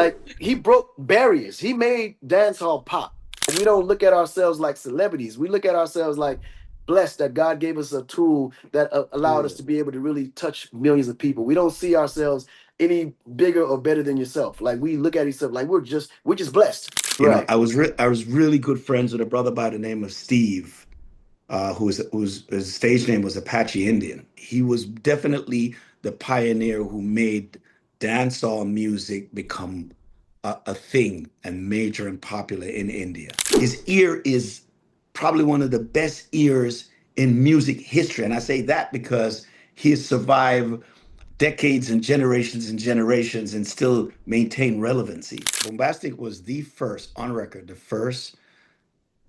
Like he broke barriers. He made dancehall pop. We don't look at ourselves like celebrities. We look at ourselves like blessed that God gave us a tool that allowed us Mm. to be able to really touch millions of people. We don't see ourselves any bigger or better than yourself. Like we look at each other like we're just blessed. You know, Right. I was really good friends with a brother by the name of Steve, whose his stage name was Apache Indian. He was definitely the pioneer who made dancehall music become a thing and major and popular in India. His ear is probably one of the best ears in music history, and I say that because he has survived decades and generations and still maintain relevancy. Bombastic was the first on record, the first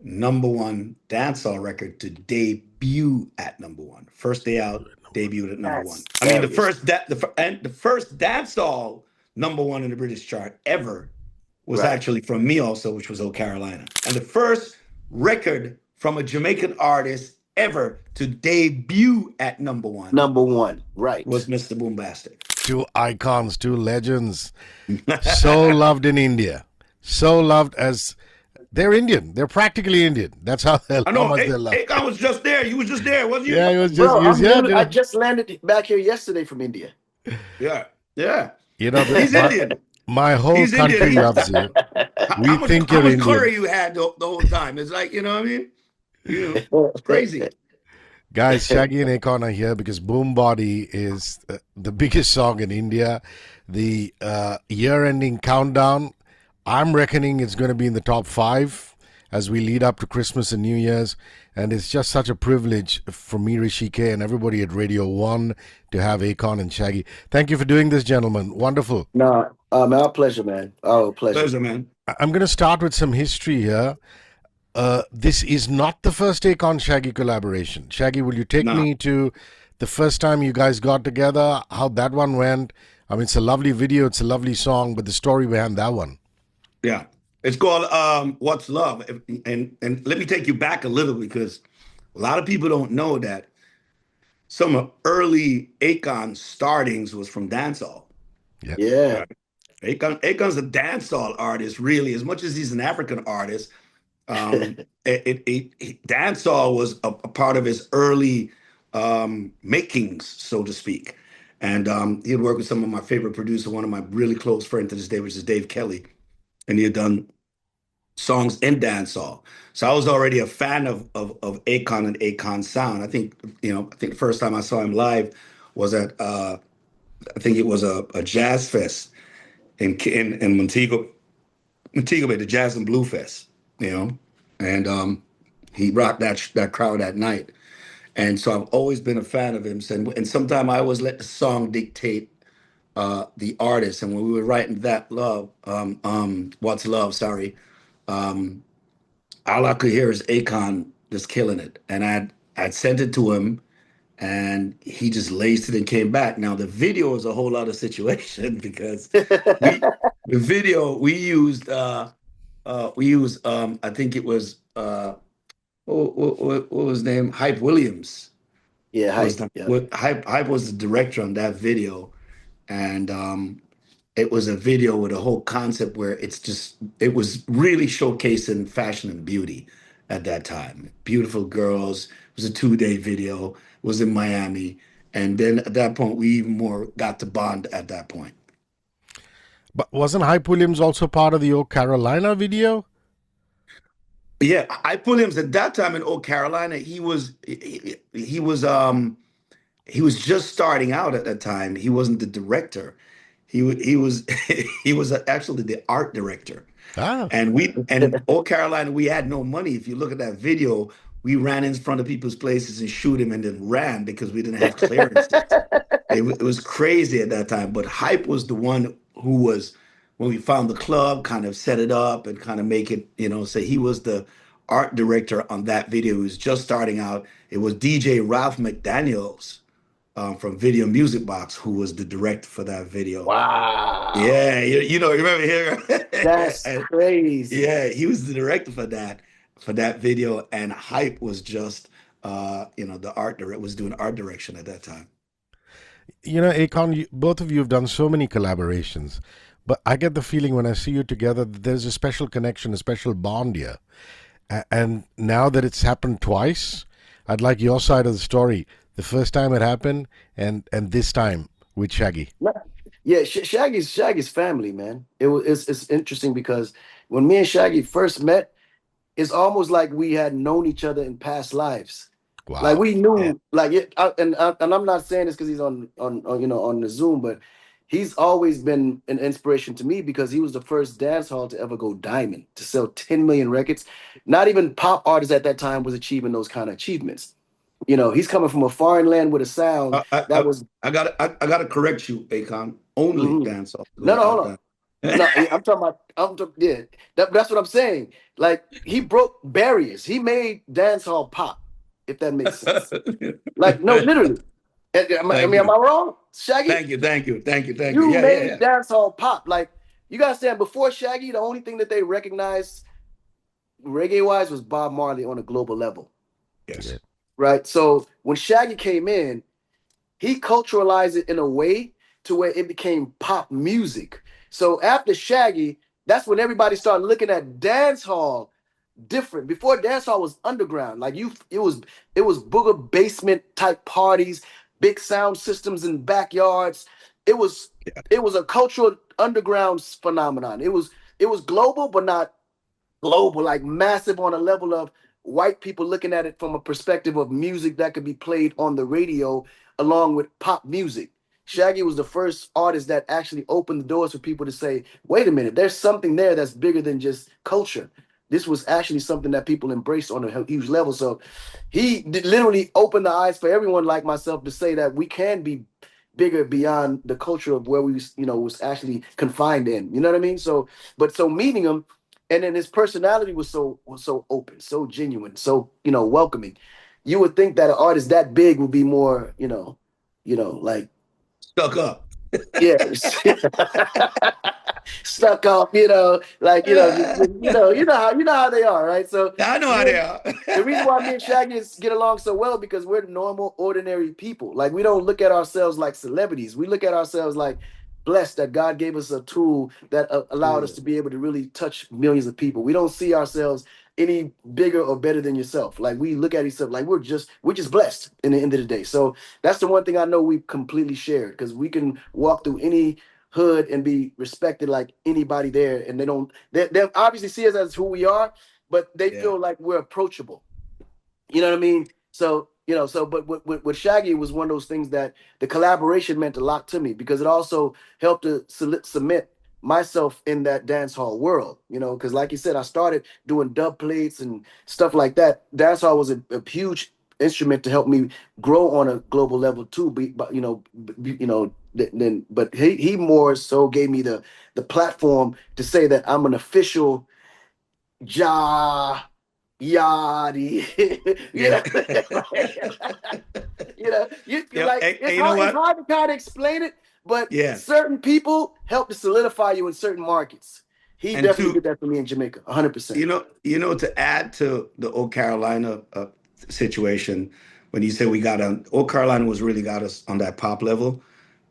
number one dancehall record to debut at number one. First day out, debuted at number one. That's I mean, the hilarious. first the first dancehall number one in the British chart ever was Right. actually from me also, which was "Oh Carolina," and the first record from a Jamaican artist ever to debut at number one Number one. was Right. Mr. Boombastic. Two icons, two legends. So loved in India. So loved as they're Indian. They're practically Indian. That's I how know. much they love. Akon was just there. You was just there, wasn't you? Yeah, Bro, he was here. I just landed back here yesterday from India. Yeah, yeah. You know, He's Indian. my whole He's Indian. country loves you. We think How you're much curry Indian. you had the whole time? It's like, you know what I mean? You know, it's crazy. Guys, Shaggy and Akon are here because Boom Body is the biggest song in India. The year-ending countdown, I'm reckoning it's going to be in the top 5 as we lead up to Christmas and New Year's. And it's just such a privilege for me, Hrishi K, and everybody at Radio 1 to have Akon and Shaggy. Thank you for doing this, gentlemen. Wonderful. No, our pleasure, man. Our pleasure. Pleasure, man. I'm going to start with some history here. This is not the first Akon Shaggy collaboration. Shaggy, will you take No. me to the first time you guys got together, how that one went? I mean, it's a lovely video, it's a lovely song, but the story behind that one. Yeah. It's called What's Love? And let me take you back a little because a lot of people don't know that some of early Akon startings was from dancehall. Yeah. Yeah. Akon's a dancehall artist, really, as much as he's an African artist. Dancehall was a part of his early makings, so to speak. And he had worked with some of my favorite producers, one of my really close friends to this day, which is Dave Kelly. And he had done songs in dancehall. So I was already a fan of Akon and Akon's sound. I think the first time I saw him live was at I think it was a jazz fest in Montego Bay, the Jazz and Blue Fest, and he rocked that crowd that night. And so I've always been a fan of him. And sometimes I always let the song dictate the artist. And when we were writing What's Love, sorry, um, all I could hear is Akon just killing it. And I'd sent it to him, and he just laced it and came back. Now the video is a whole other situation because we the video we used I think it was what was his name? Hype Williams Yeah, was hype. Yeah. Hype was the director on that video, and it was a video with a whole concept where it was really showcasing fashion and beauty at that time. Beautiful girls. It was a 2-day video. It was in Miami, and then at that point we even more got to bond at that point. But wasn't Hype Williams also part of the Old Carolina video? Yeah, Hype Williams at that time in Old Carolina, he was just starting out at that time. He wasn't the director. He was he was actually the art director. Ah, And in Old Carolina, we had no money. If you look at that video, we ran in front of people's places and shoot him and then ran because we didn't have clearances. It was crazy at that time. But Hype was the one who was, when we found the club, kind of set it up and kind of make it, so he was the art director on that video. He was just starting out. It was DJ Ralph McDaniels from Video Music Box who was the director for that video. Wow. Yeah, you remember here? That's crazy. Yeah, he was the director for that video, and Hype was just the art director, was doing art direction at that time. Akon, both of you have done so many collaborations. But I get the feeling when I see you together that there's a special connection, a special bond here. And now that it's happened twice, I'd like your side of the story. The first time it happened, and this time with Shaggy. Nah, yeah, Shaggy's family, man. It's interesting because when me and Shaggy first met, it's almost like we had known each other in past lives. Like Wow. we Yeah. knew, like it, and I'm not saying this because he's on on the Zoom, but he's always been an inspiration to me because he was the first dance hall to ever go diamond, to sell 10 million records. Not even pop artists at that time was achieving those kind of achievements. He's coming from a foreign land with a sound I I that I, was. I gotta correct you, Akon. Only Mhm. dancehall to No, go no, hold top on. down. No, yeah, I'm talking about. Yeah, that's what I'm saying. Like he broke barriers. He made dance hall pop, if that makes sense. Like no, literally. I Thank mean, am you. I wrong, Shaggy? Thank you. Thank you. Thank you. Thank you. You Yeah, yeah, made yeah. dance hall pop. Like you gotta understand. Before Shaggy, the only thing that they recognized reggae wise was Bob Marley on a global level, Yeah. Yes. right? So when Shaggy came in, he culturalized it in a way to where it became pop music. So after Shaggy, that's when everybody started looking at dance hall different. Before dance hall was underground, like it was booger basement type parties, big sound systems in backyards. It was Yeah. it was a cultural underground phenomenon. It was global, but not global, like massive on a level of white people looking at it from a perspective of music that could be played on the radio along with pop music. Shaggy was the first artist that actually opened the doors for people to say, wait a minute, there's something there that's bigger than just culture. This was actually something that people embraced on a huge level. So he literally opened the eyes for everyone like myself to say that we can be bigger beyond the culture of where we was actually confined in. You know what I mean? So meeting him, and then his personality was so open, so genuine, so welcoming. You would think that an artist that big would be more, like Stuck up. yeah, stuck up, like you know how they are, right? So I know how me they and are. the reason why me and Shaggy get along so well because we're normal, ordinary people. Like we don't look at ourselves like celebrities. We look at ourselves like blessed that God gave us a tool that allowed us Mm. to be able to really touch millions of people. We don't see ourselves any bigger or better than yourself. Like we look at each other like we're just blessed in the end of the day. So that's the one thing I know we completely shared because we can walk through any hood and be respected like anybody there, and they obviously see us as who we are, but they Yeah. feel like we're approachable. You know what I mean? So but with Shaggy, it was one of those things that the collaboration meant a lot to me because it also helped to cement myself in that dance hall world. Because like you said, I started doing dub plates and stuff like that. Dance hall was a huge instrument to help me grow on a global level too. But then but he more so gave me the platform to say that I'm an official Ja Yachty. you Yeah. know, you Yeah. like Hey, it's you know hard. It's what? hard to kind of explain it, but Yeah. certain people help to solidify you in certain markets. He And definitely did to that for me in Jamaica, 100%. to add to the Old Carolina situation, when you say we got on, Old Carolina was really got us on that pop level.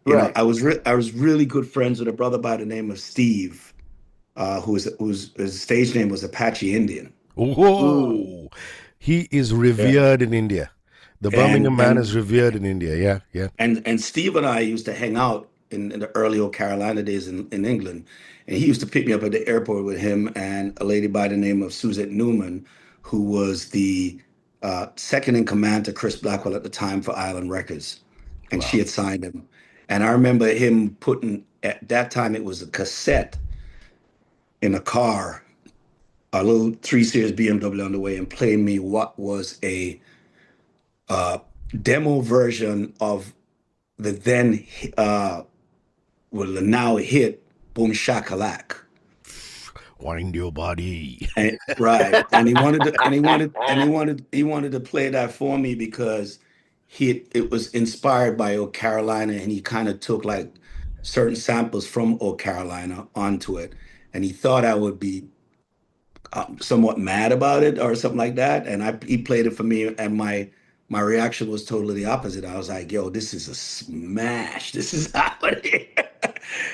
Right. I was really good friends with a brother by the name of Steve, whose his stage name was Apache Indian. Mm. Whoa. He is Yeah. revered in India. The And Birmingham man and is revered in India. Yeah, yeah. and Steve and I used to hang out in the early old Carolina days in England, and he used to pick me up at the airport with him and a lady by the name of Suzette Newman, who was the second in command to Chris Blackwell at the time for Island Records, and she Wow. had signed him. And I remember him putting at that time it was a cassette in a car, a little 3 Series BMW on the way, and playing me what was a uh, demo version of the then well the now hit Boom Shakalak. Wind your body. And, right. And he wanted to play that for me because it was inspired by Old Carolina and he kind of took like certain samples from Old Carolina onto it. And he thought I would be somewhat mad about it or something like that. And he played it for me, and my reaction was totally the opposite. I was like, "Yo, this is a smash! This is happening!"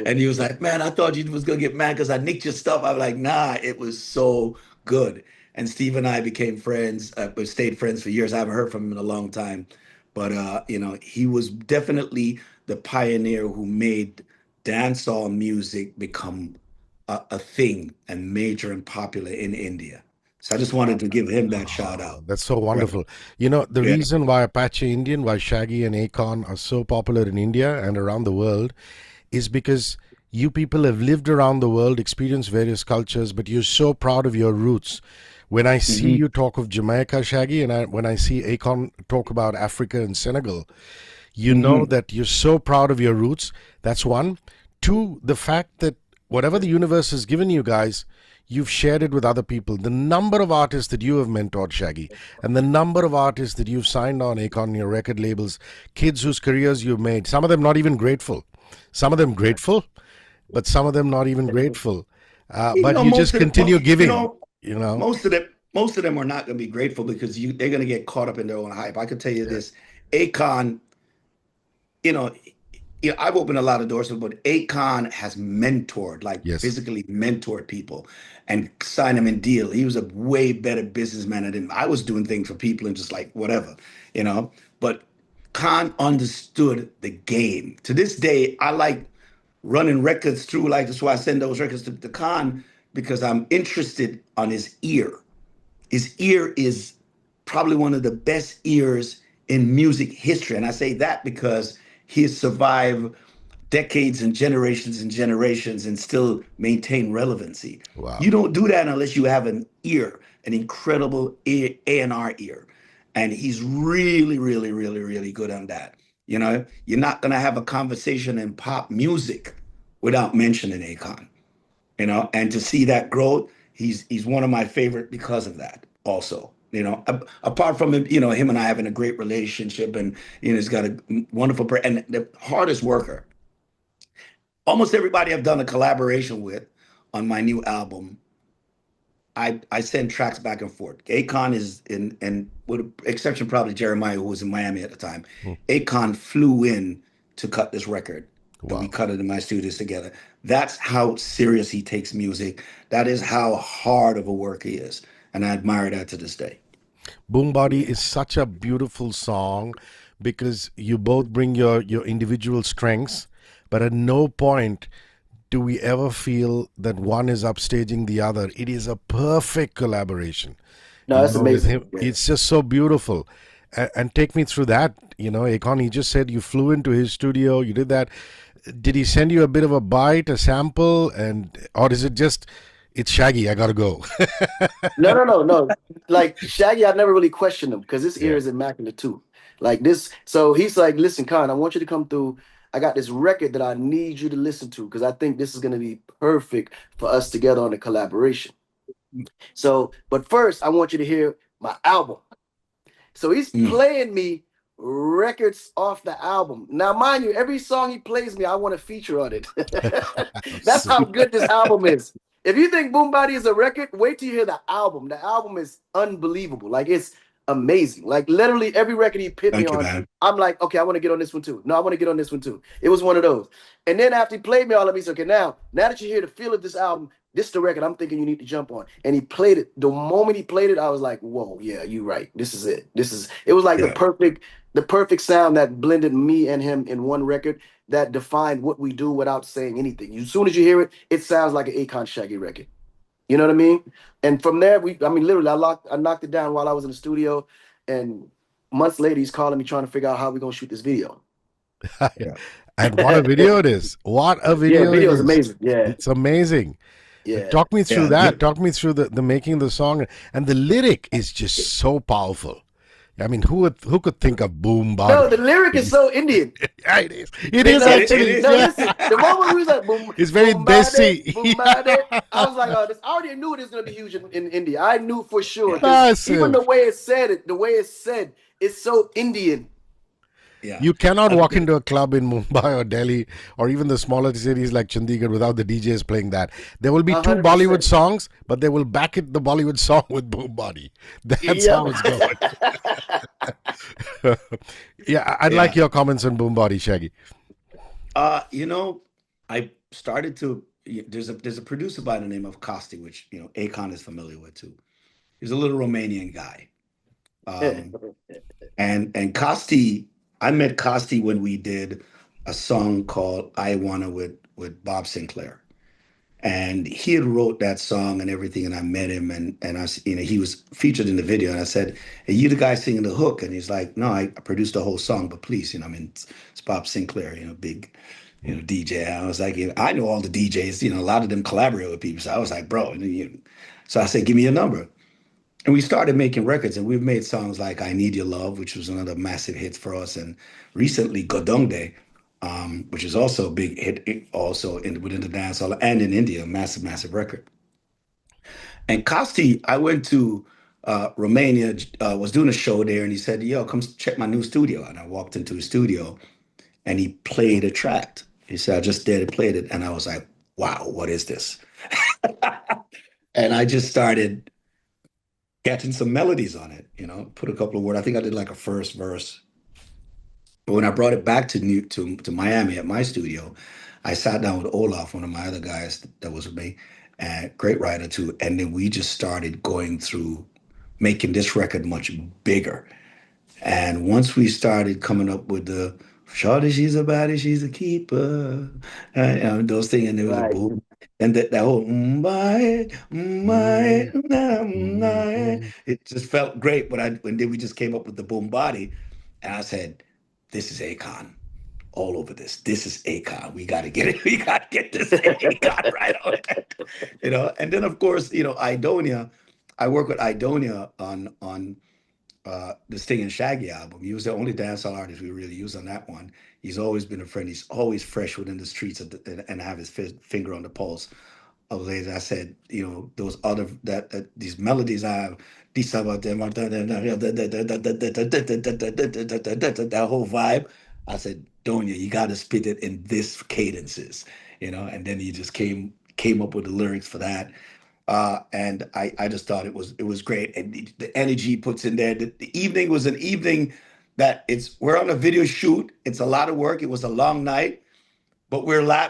And he was like, "Man, I thought you was gonna get mad because I nicked your stuff." I was like, "Nah, it was so good." And Steve and I became friends. We stayed friends for years. I haven't heard from him in a long time, but he was definitely the pioneer who made dancehall music become a thing and major and popular in India. So I just wanted to give him that shout Oh, out. that's so Right. wonderful. You know, the Yeah. reason why Apache Indian, why Shaggy and Akon are so popular in India and around the world is because you people have lived around the world, experienced various cultures, but you're so proud of your roots. When I see Hmm. you talk of Jamaica, Shaggy, and when I see Akon talk about Africa and Senegal, you know Hmm. that you're so proud of your roots. That's one. Two, the fact that whatever the universe has given you guys, you've shared it with other people. The number of artists that you have mentored, Shaggy, and the number of artists that you've signed on Akon, your record labels, kids whose careers you've made, some of them not even grateful. Some of them grateful, but some of them not even grateful. You But know, you just most of the, continue you giving, know, you know? most of them are not going to be grateful because they're going to get caught up in their own hype. I can tell you this, Akon, you know, I've opened a lot of doors, but Akon has mentored, like Yes. physically mentored people and signed them in deal. He was a way better businessman than I was doing things for people and just like whatever, you know. But Khan understood the game. To this day, I like running records through, like that's why I send those records to Khan because I'm interested on his ear. His ear is probably one of the best ears in music history. And I say that because he has survived decades and generations and still maintain relevancy. Wow. You don't do that unless you have an ear, an incredible A&R ear. And he's really, really, really, really good on that. You're not going to have a conversation in pop music without mentioning Akon, and to see that growth, he's one of my favorite because of that also. Apart from him and I having a great relationship, and he's got a wonderful and the hardest worker. Almost everybody I've done a collaboration with on my new album, I send tracks back and forth. Akon is in, and with exception probably Jeremiah, who was in Miami at the time. Mm. Akon flew in to cut this record, and we Wow. cut it in my studios together. That's how serious he takes music. That is how hard of a worker he is, and I admire that to this day. Boom Body is such a beautiful song because you both bring your individual strengths, but at no point do we ever feel that one is upstaging the other. It is a perfect collaboration. No, that's With amazing. him, Yeah. it's just so beautiful. And take me through that. Akon, he just said you flew into his studio, you did that. Did he send you a bit of a bite, a sample, or is it just, it's Shaggy, I gotta go? No, no, no, no. Like Shaggy, I never really questioned him because his ear Yeah. is immaculate too. Like this, so he's like, "Listen, Khan, I want you to come through. I got this record that I need you to listen to because I think this is going to be perfect for us together on a collaboration. So, but first, I want you to hear my album." So he's Mm. playing me records off the album. Now, mind you, every song he plays me, I want to feature on it. That's how good this album is. If you think Boom Body is a record, wait till you hear the album. The album is unbelievable. Like it's amazing. Like literally every record he put me Thank you, on, man. I'm like, okay, I want to get on this one too. No, I want to get on this one too. It was one of those. And then after he played me all of me, said, okay, now that you hear the feel of this album, this is the record I'm thinking you need to jump on. And he played it. The moment he played it, I was like, whoa, yeah, you're right. This is it. It was like Yeah. the perfect sound that blended me and him in one record that defined what we do without saying anything. As soon as you hear it, it sounds like an Akon Shaggy record. You know what I mean? And from there, I mean, literally, I knocked it down while I was in the studio, and months later, he's calling me trying to figure out how we're gonna shoot this video. Yeah. And what a video it is. What a Yeah, video it video is is. amazing. Yeah, It's amazing. yeah. Talk me through Yeah. that. Talk me through the making of the song. And the lyric is just so powerful. I mean, who could think of Boom No, Body? the lyric is so Indian. Yeah, it is. It You is know, It actually. is. no, Yeah. listen. The moment we was like boom, It's very boom, bade, desi. boom, bade, I was like, oh, this. I already knew this was gonna be huge in India. I knew for sure Yeah. because even the Massive. way it said it, the way it's said, it's so Indian. Yeah. You cannot Uh, walk into a club in Mumbai or Delhi or even the smaller cities like Chandigarh without the DJs playing that. There will be two Bollywood 100%. songs, but they will back it the Bollywood song with Boom Body. That's Yep. how it's going. Yeah, I'd like yeah. your comments on Boom Body, Shaggy. Uh, you know, I started to. There's a producer by the name of Kosti, which Akon is familiar with too. He's a little Romanian guy. Um, and Kosti, I met Kosti when we did a song called "I Wanna" with Bob Sinclair, and he had wrote that song and everything. And I met him, and he was featured in the video. And I said, "Hey, you the guy singing the hook?" And he's like, "No, I produced the whole song, but please, I mean, it's Bob Sinclair, big." DJ. I was like, I know all the DJs, a lot of them collaborate with people. So I was like, bro, so I said, give me your number. And we started making records, and we've made songs like "I Need Your Love," which was another massive hit for us, and recently "Godongde," which is also a big hit, also within the dancehall and in India, a massive, massive record. And Kosti, I went to Romania, was doing a show there, and he said, "Yo, come check my new studio." And I walked into his studio, and he played a track. He said, "I just did it, played it," and I was like, "Wow, what is this?" And I just started getting some melodies on it, put a couple of words. I think I did like a first verse. But when I brought it back to Miami at my studio, I sat down with Olaf, one of my other guys that was with me, and great writer too. And then we just started going through making this record much bigger. And once we started coming up with the "Shorty, she's a baddie, she's a keeper," those things, and there was a Right. boom, and that whole my, my, nah, nah, it just felt great. But and then we just came up with the boom body, and I said, "This is Akon all over this. This is Akon. We got to get it. We got to get this Akon right on it." And then of course, Idonia. I work with Idonia on the Sting and Shaggy album. He was the only dancehall artist we really used on that one. He's always been a friend. He's always fresh within the streets and have his finger on the pulse of ladies. I said, those other that these melodies I have, these about them, that whole vibe. I said, Donya, you got to spit it in this cadences, And then he just came up with the lyrics for that. And I just thought it was great, and the energy he puts in there. The evening was an evening that we're on a video shoot. It's a lot of work. It was a long night, but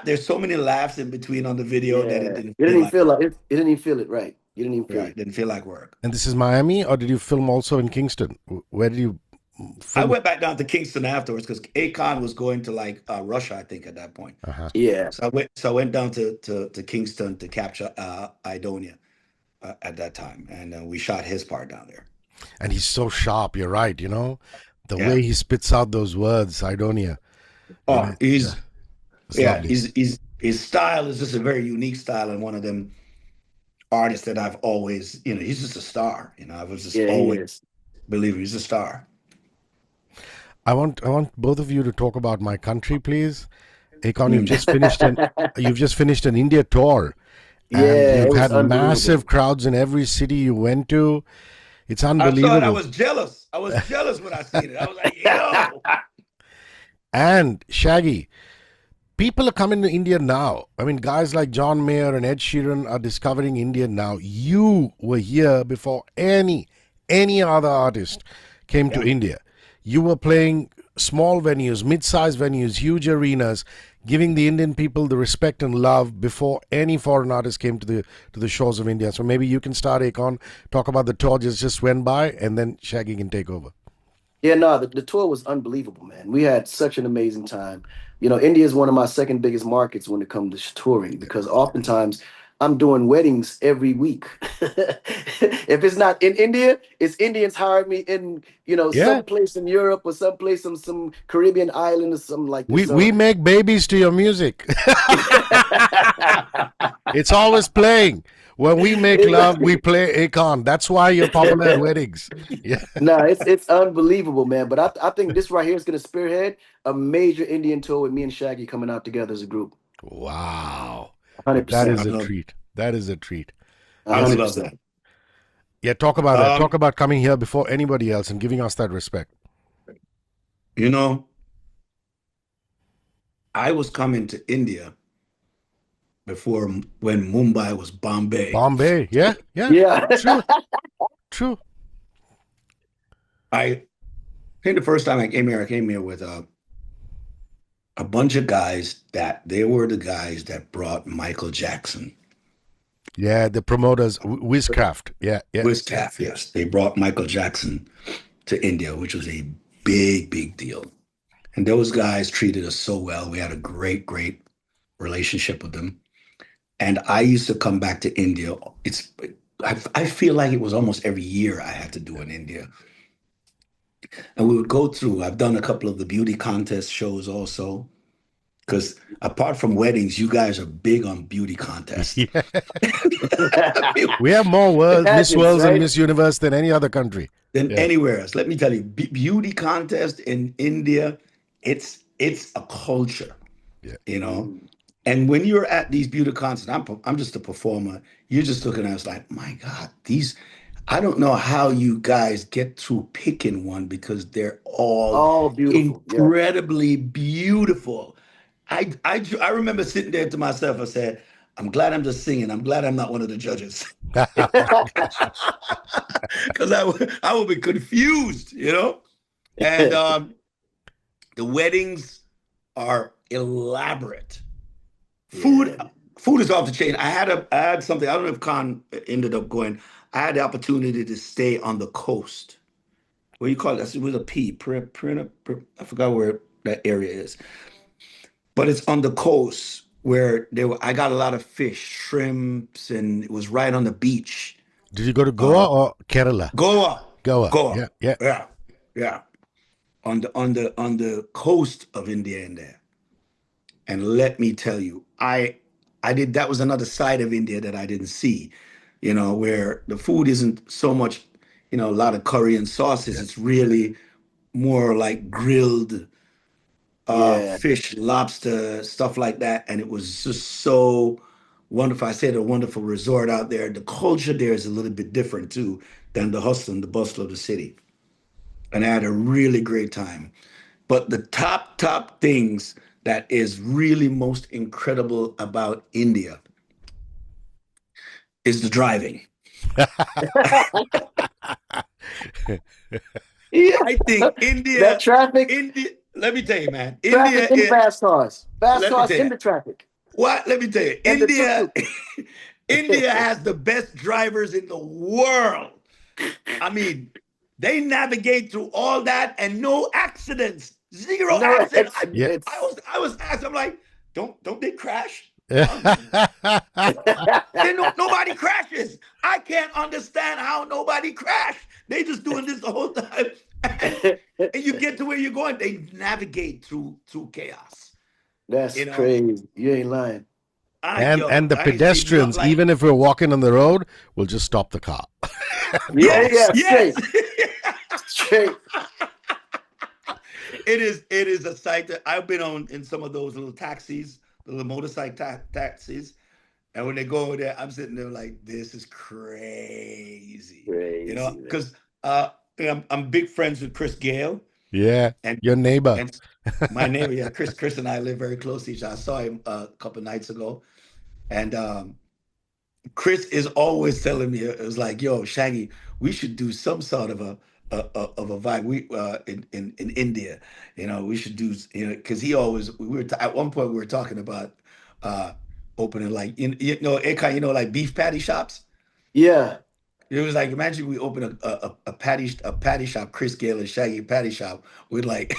there's so many laughs in between on the video that it Yeah. didn't You feel didn't even like feel work. like it. You didn't even feel it, right? You didn't even feel Right, it. didn't feel like work. And this is Miami, or did you film also in Kingston? Where did you I film? went back down to Kingston afterwards because Akon was going to like Russia, I think, at that point. Uh-huh. Yeah. So I went down to Kingston to capture Idonia at that time, and we shot his part down there. And he's so sharp. You're right. The Yeah. way he spits out those words, Idonia. Oh, It's yeah, lovely. his style is just a very unique style, and one of them artists that I've always, he's just a star. I was just Yeah, he always is. believing he's a star. I want both of you to talk about my country, please. Akon, Mm. you've just finished an India tour, and Yeah, you've it was had unbelievable. massive crowds in every city you went to. It's I saw it. I unbelievable. was jealous. I was jealous when I seen it. I was like, yo. And Shaggy, people are coming to India now. I mean, guys like John Mayer and Ed Sheeran are discovering India now. You were here before any other artist came to Yeah. India. You were playing small venues, mid-sized venues, huge arenas, giving the Indian people the respect and love before any foreign artist came to the shores of India. So maybe you can start, Akon, talk about the tour just went by, and then Shaggy can take over. Yeah, no, the tour was unbelievable, man. We had such an amazing time. India is one of my second biggest markets when it comes to touring because oftentimes I'm doing weddings every week. If it's not in India, it's Indians hiring me in, Yeah, some place in Europe or some place in some Caribbean island or something like this. we So make babies to your music. It's always playing. When we make love, we play Akon. That's why you're popular at weddings. Yeah. no, it's unbelievable, man. But I think this right here is gonna spearhead a major Indian tour with me and Shaggy coming out together as a group. Wow. That 100%. is I a love treat. That is a treat. I Yes. would hundred love that. percent. Yeah, talk about that. Um, Talk about coming here before anybody else and giving us that respect. you know, I was coming to India before when Mumbai was Bombay. Bombay. Yeah, yeah. Yeah. True. True. I think the first time I came here with a bunch of guys that they were the guys that brought Michael Jackson. Yeah, the promoters, Wizcraft. Yeah, yeah. Wizcaf, yes. They brought Michael Jackson to India, which was a big, big deal. And those guys treated us so well. We had a great, great relationship with them. And I used to come back to India. I feel like it was almost every year I had to do in India. And we would go through, I've done a couple of the beauty contest shows also. Because apart from weddings, you guys are big on beauty contests. Yeah. I mean, We have more Miss Pageants, Worlds and right? Miss Universe than any other country. than Yeah, anywhere else. Let me tell you, beauty contest in India, it's a culture, yeah. you know. Mm. And when you're at these beauty contests, I'm just a performer. You're just looking at us like, my God, these. I don't know how you guys get through picking one because they're all All beautiful. Yeah. incredibly beautiful. I remember sitting there to myself. I said, I'm glad I'm just singing. I'm glad I'm not one of the judges. Because I would be confused, you know? And the weddings are elaborate. Food Yeah. food is off the chain. I had something. I don't know if Khan ended up going. I had the opportunity to stay on the coast. What do you call it? It was a P. I forgot where that area is, but it's on the coast where I got a lot of fish, shrimps, and it was right on the beach. Did you go to Goa Uh, or Kerala? Goa, Goa. Goa, Yeah, yeah. yeah, yeah, on the coast of India in there. And let me tell you, I did that was another side of India that I didn't see, you know, where the food isn't so much, you know, a lot of curry and sauces. It's really more like grilled Yeah. fish, lobster, stuff like that. And it was just so wonderful. I stayed at a wonderful resort out there. The culture there is a little bit different too than the hustle and the bustle of the city. And I had a really great time. But the top things that is really most incredible about India is the driving. Yeah. I think That traffic, India, let me tell you, man, traffic in fast cars. Fast let me cars tell you, in the traffic. what? Let me tell you, And the tuk tuk. India has the best drivers in the world. I mean, they navigate through all that and no accidents, zero No accident. Yeah. accidents. I was asked, I'm like, don't they crash? Then nobody crashes. I can't understand how nobody crashed. They just doing this the whole time. And you get to where you're going. They navigate through chaos. That's You know, crazy. You ain't lying. And the I see not pedestrians, like even if we're walking on the road, will just stop the car and Yeah, cross. yeah, yes. straight. Straight. It is a sight that I've been on in some of those little taxis, the little motorcycle taxis. And when they go over there, I'm sitting there like, this is crazy. You know, Crazy, man. because I'm big friends with Chris Gale Yeah, and your neighbor. and my neighbor, yeah, Chris and I live very close to each other. I saw him a couple of nights ago. And Chris is always telling me, it was like, yo, Shaggy, we should do some sort of of a vibe. We in India, you know, we should do, you know, because he always we were at one point we were talking about uh opening like you know, Akon, you know, like beef patty shops. Yeah. It was like imagine we open a patty shop, Chris Gale and Shaggy patty shop with like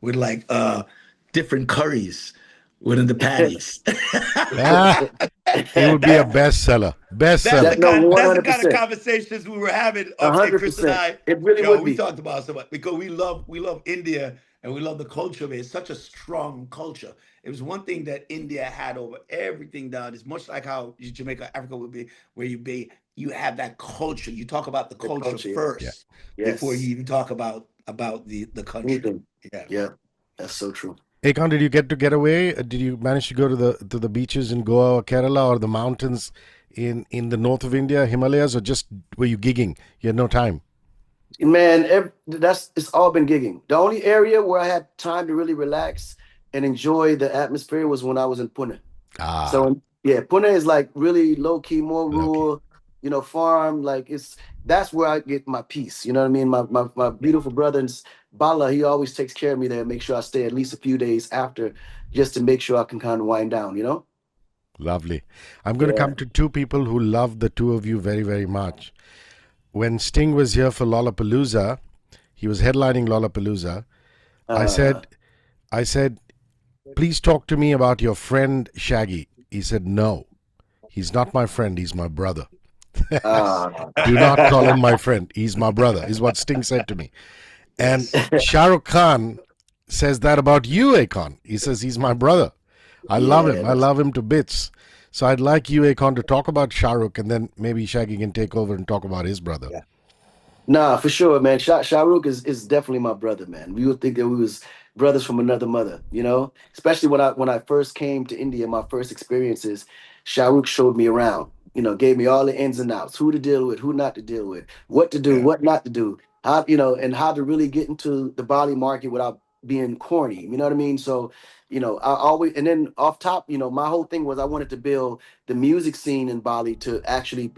with like different curries within the patties. Ah, it would be a That bestseller. That Bestseller. no, that's the kind of 100%. conversations we were having. Okay, Chris and 100%. I, It really you know, would we be. talked about so much because we love India and we love the culture of it. It's such a strong culture. It was one thing that India had over everything down. It's much like how Jamaica, Africa would be, where you have that culture. You talk about the The culture culture. Yeah. Yeah. first before you Yes. even talk about the country. Anything. Yeah. Yeah. That's so true. Akon, did you get away? Did you manage to go to the beaches in Goa or Kerala or the mountains in the north of India, Himalayas, or just were you gigging? You had no time. Man, that's it's all been gigging. The only area where I had time to really relax and enjoy the atmosphere was when I was in Pune. Ah, So yeah, Pune is like really low key, more okay. rural, farm. Like that's where I get my peace. You know what I mean? My Yeah. beautiful brother Bala, he always takes care of me there, make sure I stay at least a few days after just to make sure I can kind of wind down, you know? Lovely. I'm going to Yeah. come to two people who love the two of you very, very much. When Sting was here for Lollapalooza, he was headlining Lollapalooza. I Uh, said, I said, please talk to me about your friend Shaggy. He said, no, he's not my friend. He's my brother. uh, Do not call him my friend. He's my brother, is what Sting said to me. And Yes. Shahrukh Khan says that about you, Akon. He says he's my brother. I love him. yeah. I love him to bits. So I'd like you, Akon, to talk about Shahrukh, and then maybe Shaggy can take over and talk about his brother. Yeah. Nah, for sure, man. Shahrukh is definitely my brother, man. We would think that we was brothers from another mother, you know. Especially when I first came to India, my first experiences, Shahrukh showed me around. You know, gave me all the ins and outs, who to deal with, who not to deal with, what to do, Yeah. what not to do, how and how to really get into the Bali market without being corny. You know what I mean? So, I always and then off top, my whole thing was I wanted to build the music scene in Bali to actually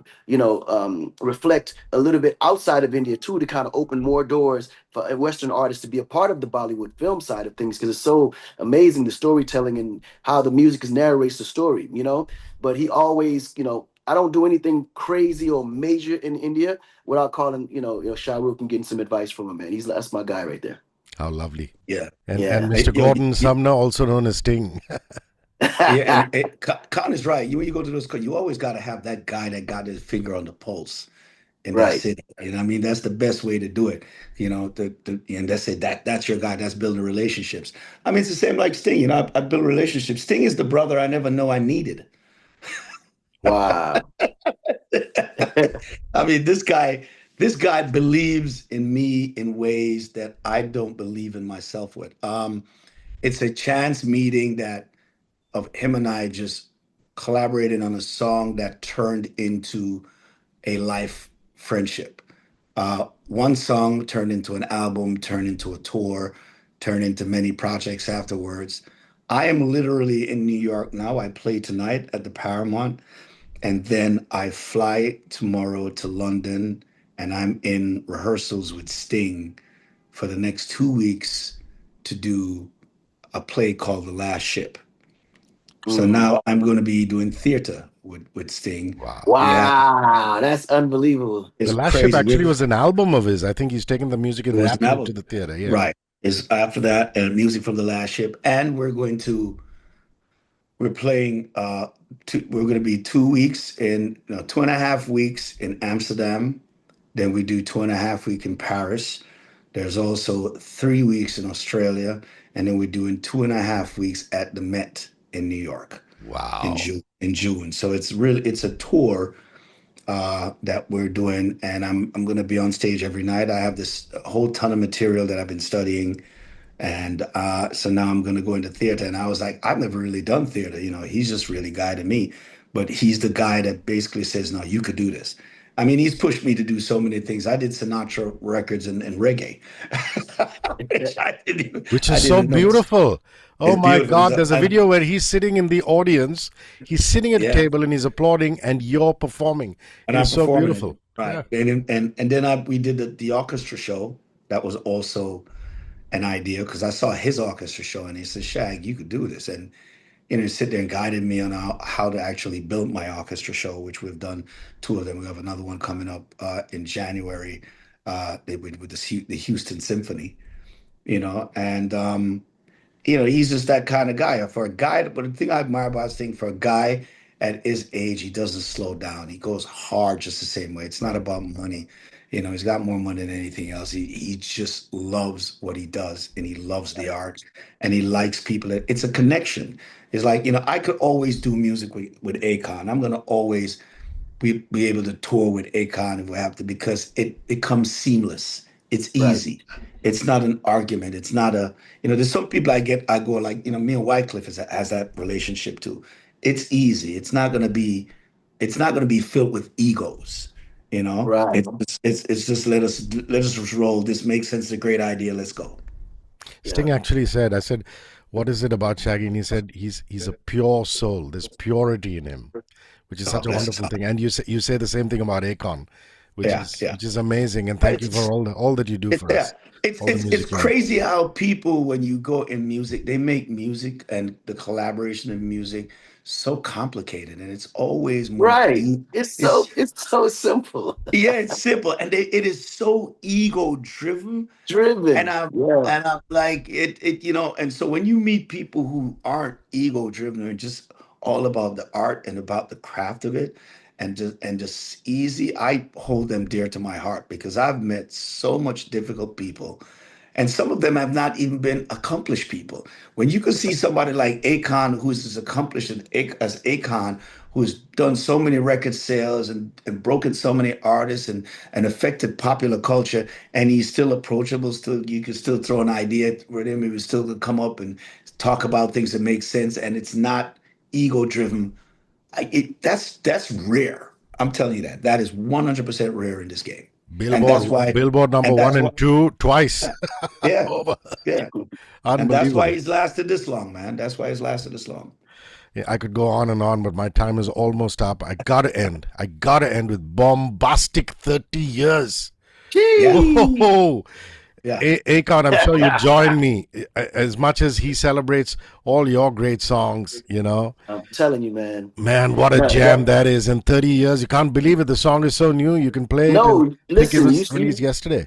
reflect a little bit outside of India too, to kind of open more doors for Western artists to be a part of the Bollywood film side of things because it's so amazing the storytelling and how the music narrates the story, But he always, I don't do anything crazy or major in India without calling, Shahrukh and getting some advice from him, man. That's my guy right there. How lovely. Yeah. And Yeah. Mr. Yo, Gordon Sumner, also known as Sting. yeah, and Khan is right. When you go to those, you always got to have that guy that got his finger on the pulse in that Right. city. You know, what I mean, that's the best way to do it. And that's it. That's your guy. That's building relationships. I mean, it's the same like Sting. I build relationships. Sting is the brother I never know I needed. Wow. I mean, this guy believes in me in ways that I don't believe in myself with. It's a chance meeting that of him and I just collaborated on a song that turned into a life friendship. One song turned into an album, turned into a tour, turned into many projects afterwards. I am literally in New York now. I play tonight at the Paramount, and then I fly tomorrow to London, and I'm in rehearsals with Sting for the next 2 weeks to do a play called The Last Ship. So Mm. now I'm going to be doing theater with Sting. Wow. We have Wow, that's unbelievable. The It's Last Ship crazy. actually was an album of his. I think he's taken the music It and was an adapted it to album, the theater. Yeah. right? Is after that and music from the last ship, and we're playing. We're going to be 2 weeks in 2.5 weeks in Amsterdam. Then we do 2.5 weeks in Paris. There's also 3 weeks in Australia, and then we're doing 2.5 weeks at the Met in New York in Wow. June. In June, so it's a tour that we're doing, and I'm going to be on stage every night. I have this whole ton of material that I've been studying, and so now I'm going to go into theater. And I was like, I've never really done theater. He's just really guided me, but he's the guy that basically says, no, you could do this. I mean, he's pushed me to do so many things. I did Sinatra records and reggae, which Which I is didn't so even know. beautiful. Oh It's my beautiful. God, there's a video where he's sitting in the audience. He's sitting at a Yeah, table and he's applauding, and you're performing. and It I'm is so performing it, beautiful. right. Yeah. And then we did the orchestra show. That was also an idea because I saw his orchestra show and he said, Shag, you could do this. And he sit there and guided me on how to actually build my orchestra show, which we've done two of them. We have another one coming up in January with the Houston Symphony, and he's just that kind of guy. For a guy, but the thing I admire about this thing, for a guy at his age, he doesn't slow down. He goes hard just the same way. It's not about money. He's got more money than anything else. He just loves what he does, and he loves the art, and he likes people. It's a connection. It's like, I could always do music with Akon. I'm gonna always be able to tour with Akon if we have to, because it becomes seamless. It's Right. easy. It's not an argument. It's not there's some people I go like, me and Wycliffe has that relationship too. It's easy. It's not gonna be filled with egos. Right. It's just let us just roll. This makes sense. It's a great idea. Let's go. Yeah. Sting actually said, I said, what is it about Shaggy? And he said, he's a pure soul. There's purity in him, which is Oh, such a bless his wonderful heart. thing. And you say the same thing about Akon, which Yeah, is yeah. which is amazing. And thank you for It's, all that you do for yeah. us. It's all the it's it's music you make. crazy how people, when you go in music, they make music and the collaboration of music so complicated, and it's always more. Right. It's It's so simple. yeah, it's simple, and it is so ego driven, and Driven. Yeah. I'm like and so when you meet people who aren't ego driven and just all about the art and about the craft of it, and just easy, I hold them dear to my heart because I've met so much difficult people, and some of them have not even been accomplished people. When you can see somebody like Akon, who's as accomplished as Akon, who's done so many record sales and broken so many artists and affected popular culture, and he's still approachable, still you can still throw an idea with him, he will still come up and talk about things that make sense, and it's not ego driven. That's rare. I'm telling you that. That is 100% rare in this game. And that's Billboard, why, Billboard number and one that's why, and two twice. yeah, Over. yeah. And that's why Unbelievable. he's lasted this long, man. That's why he's lasted this long. Yeah, I could go on and on, but my time is almost up. I gotta end. I gotta end with Bombastic 30 years. Yeah, Gee. Whoa. yeah. Akon, I'm sure you join me as much as he celebrates all your great songs, you know. I'm telling you, man. Man, what a jam that is. In 30 years, you can't believe it. The song is so new. You can play it and No, think it listen, you was see, released yesterday.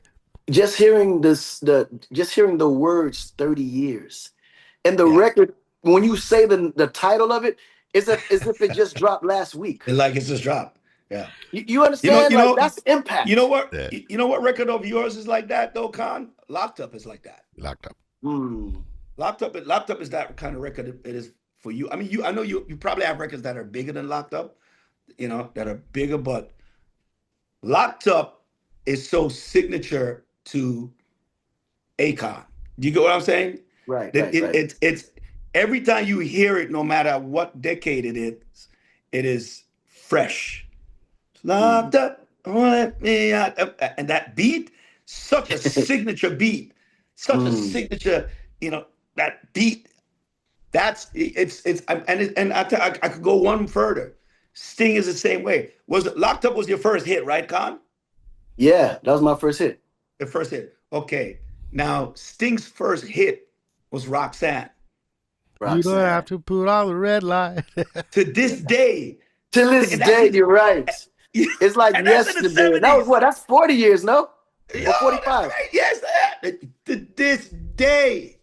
just hearing the words 30 years and the Yeah. record, when you say the title of it, is as if it just dropped last week. And like it's just dropped. Yeah. You You know, understand? you Like know, that's impact. Yeah, you know what record of yours is like that though, Con? Locked Up is like that. locked up. Hmm. Locked Up is that kind of record it is for you. I mean, I know you probably have records that are bigger than Locked Up, that are bigger, but Locked Up is so signature to Akon. Do you get what I'm saying? Right, That right, right. it's every time you hear it, no matter what decade it is fresh. Hmm. Locked up, let me out. And that beat, such a signature beat, such a Hmm. signature, that beat. And I could go one further. Sting is the same way. Locked Up was your first hit, right, Con? Yeah, that was my first hit. The first hit. Okay. Now Sting's first hit was Roxanne. You don't have Roxanne. to put on the red light. To this day, To this and that's day, in, you're right. It's like and that's in the yesterday. That was 70s. what? That's 40 years, no? Yo, Or that's 45. right. Yes, to this day.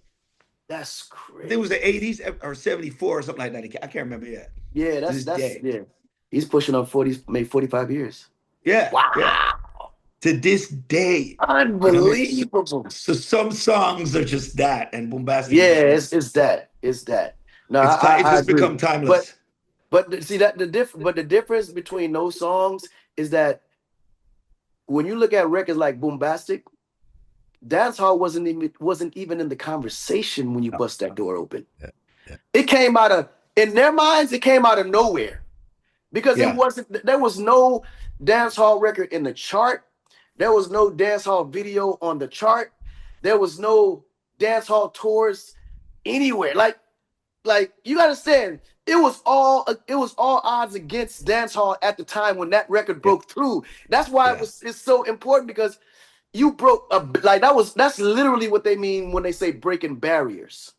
That's I think it was the crazy. 80s or 74 or something like that. I can't remember yet. Yeah, To this that's day. yeah. He's pushing on 40, maybe 45 years. Yeah, yeah. Wow. To this day. You know what I mean? Unbelievable. So some songs are just that, and Bombastic is Yeah, just one. it's that. It's that. No, It's I just agree. become But timeless. see that the difference between those songs is that when you look at records like Bombastic, dancehall wasn't even in the conversation when you No, bust that no. door open. Yeah, yeah, It came out of in their minds, it came out of nowhere because it Yeah, wasn't there was no dancehall record in the chart. There was no dancehall video on the chart. There was no dancehall tours anywhere. Like you gotta understand, it was all odds against dancehall at the time when that record yeah, broke through. That's why yeah, it's so important because you broke like that's literally what they mean when they say breaking barriers.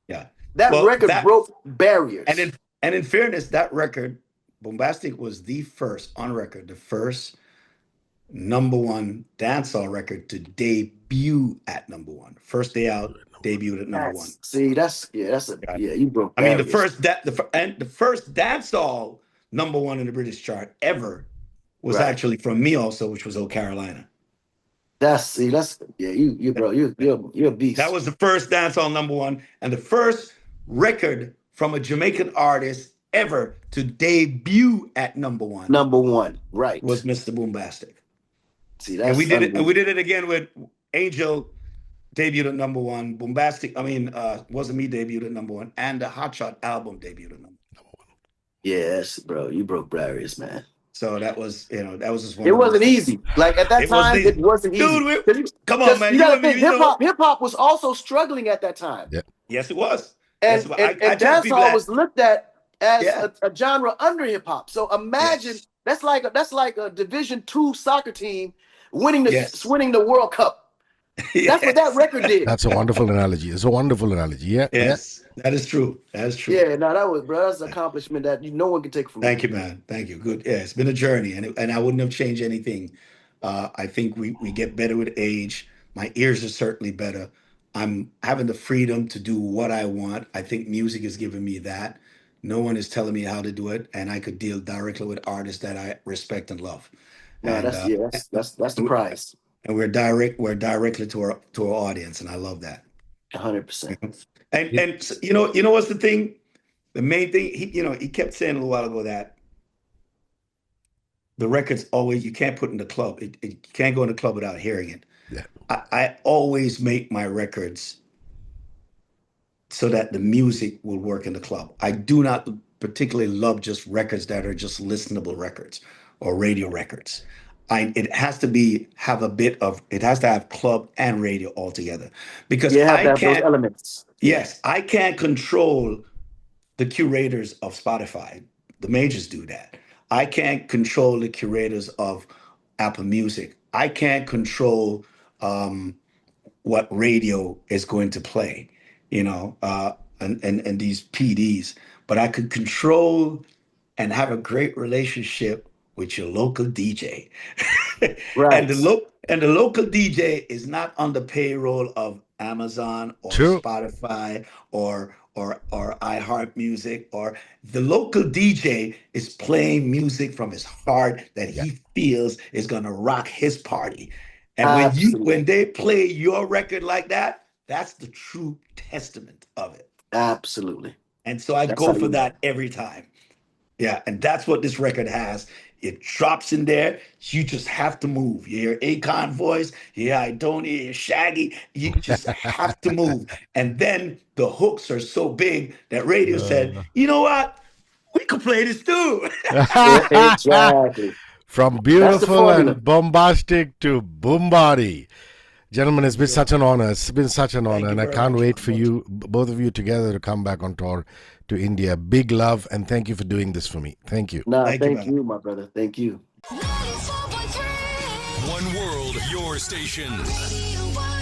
yeah. That Well, record broke and barriers. in fairness, that record, Bombastic was the first on record, the first number one dancehall record to debut at number one. First day out, debuted at number one. That's see, Right. you broke I mean, barriers. the first dancehall number one in the British chart ever was Right. actually from me also, which was "Oh Carolina." That's yeah, you bro, you're a That beast. was the first dancehall number one, and the first record from a Jamaican artist ever to debut at number one Number one. was Right. Mr. Boombastic. See, And that's unbelievable. we did it again with Angel debuted at number one. Bombastic, I mean, wasn't me debuted at number one, and the Hot Shot album debuted at number one. Yes, bro, you broke barriers, man. So that was just one It of those wasn't things. easy. Like at that It was time, it the wasn't easy. dude. Come on, Because man. you You gotta and me, think hip hop was also struggling at that time. yeah. Yes, it was. Yes, And it was. and, I and tell people dancehall that. was looked at as Yeah. a genre under hip hop. So imagine Yes. that's like a Division II soccer team winning Yes. the World Cup. That's what that Yes. record did. That's a wonderful analogy. It's a wonderful analogy. Yeah, yeah. Yes. That is true. That is true. Yeah, no, that was, bro. That's an accomplishment that no one can take from you. Thank you, man. Thank you. Good. Yeah, it's been a journey, and I wouldn't have changed anything. I think we get better with age. My ears are certainly better. I'm having the freedom to do what I want. I think music has given me that. No one is telling me how to do it, and I could deal directly with artists that I respect and love. No, And that's yeah, that's the prize. we're directly to our audience, and I love that. 100%. It, You know what's the thing? The main thing, he kept saying a little while ago that the record's always you can't put in the club. You can't go in the club without hearing it. yeah. I always make my records so that the music will work in the club. I do not particularly love just records that are just listenable records or radio records. It has to have a bit of it has to have club and radio all together because You have to have those elements. Yeah. yes, I can't control the curators of Spotify. The majors do that. I can't control the curators of Apple Music. I can't control what radio is going to play, and these PDs. But I could control and have a great relationship with your local DJ. and Right. the local DJ is not on the payroll of Amazon or True. Spotify or iHeart Music or the local DJ is playing music from his heart that Yeah. he feels is gonna rock his party. And when Absolutely. they play your record like that, that's the true testament of it. Absolutely. And so I That's go how for you know. that every time. Yeah, and that's what this record has. It drops in there. You just have to move. You hear Akon voice. Yeah, I don't hear Shaggy. You just have to move. And then the hooks are so big that radio said, Uh, you know what? We could play this too. Exactly. From That's the beautiful formula. and bombastic to bombardie. Gentlemen, it's been Yeah. such an honor. It's been such an honor, Thank you and I very can't much, wait man. for you, both of you together, to come back on tour to India. Big love, and thank you for doing this for me. Thank you. Nah, Thank you, thank man. you, my brother. Thank you. One world, your station. Radio